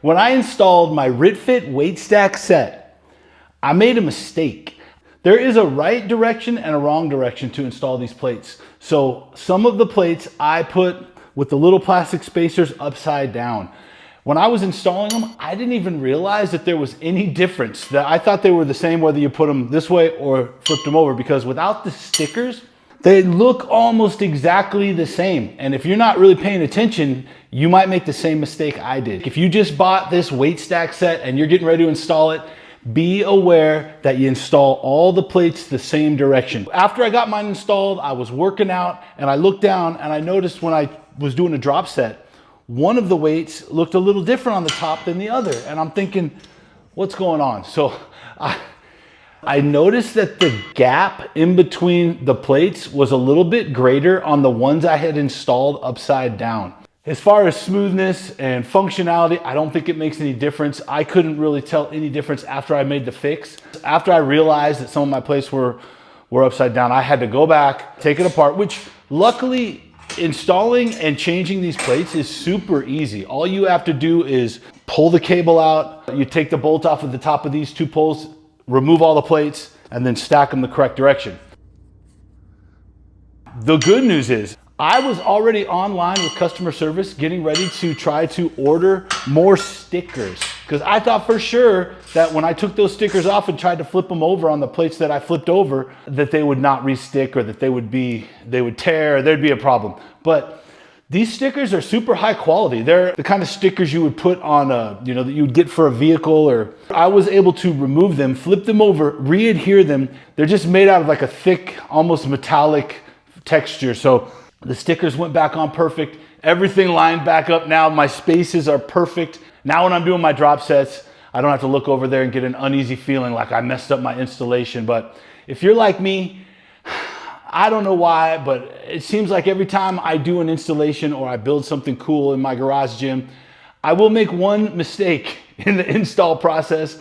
When I installed my RitFit weight stack set, I made a mistake. There is a right direction and a wrong direction to install these plates. So some of the plates I put with the little plastic spacers upside down. When I was installing them, I didn't even realize that there was any difference. That I thought they were the same whether you put them this way or flipped them over, because without the stickers, they look almost exactly the same. And if you're not really paying attention, you might make the same mistake I did. If you just bought this weight stack set and you're getting ready to install it, be aware that you install all the plates the same direction. After I got mine installed, I was working out and I looked down and I noticed when I was doing a drop set, one of the weights looked a little different on the top than the other. And I'm thinking, what's going on? So I noticed that the gap in between the plates was a little bit greater on the ones I had installed upside down. As far as smoothness and functionality, I don't think it makes any difference. I couldn't really tell any difference after I made the fix. After I realized that some of my plates were upside down, I had to go back, take it apart, which luckily installing and changing these plates is super easy. All you have to do is pull the cable out, you take the bolt off of the top of these two poles, remove all the plates, and then stack them the correct direction. The good news is, I was already online with customer service getting ready to try to order more stickers, because I thought for sure that when I took those stickers off and tried to flip them over on the plates that I flipped over, that they would not re-stick, or that they would tear, or there'd be a problem. But these stickers are super high quality. They're the kind of stickers you would put on that you would get for a vehicle. Or I was able to remove them, flip them over, re-adhere them. They're just made out of like a thick, almost metallic texture. So the stickers went back on perfect. Everything lined back up now. My spaces are perfect. Now when I'm doing my drop sets, I don't have to look over there and get an uneasy feeling like I messed up my installation. But if you're like me, I don't know why, but it seems like every time I do an installation or I build something cool in my garage gym, I will make one mistake in the install process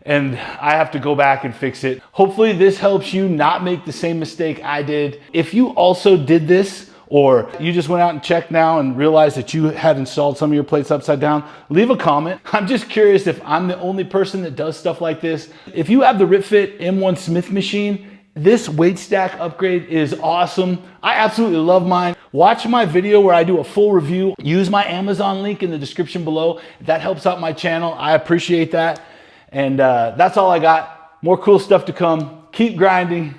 and I have to go back and fix it. Hopefully this helps you not make the same mistake I did. If you also did this, or you just went out and checked now and realized that you had installed some of your plates upside down, leave a comment. I'm just curious if I'm the only person that does stuff like this. If you have the RitFit M1 Smith machine, this weight stack upgrade is awesome. I absolutely love mine. Watch my video where I do a full review. Use my Amazon link in the description below. That helps out my channel. I appreciate that. And that's all I got. More cool stuff to come. Keep grinding.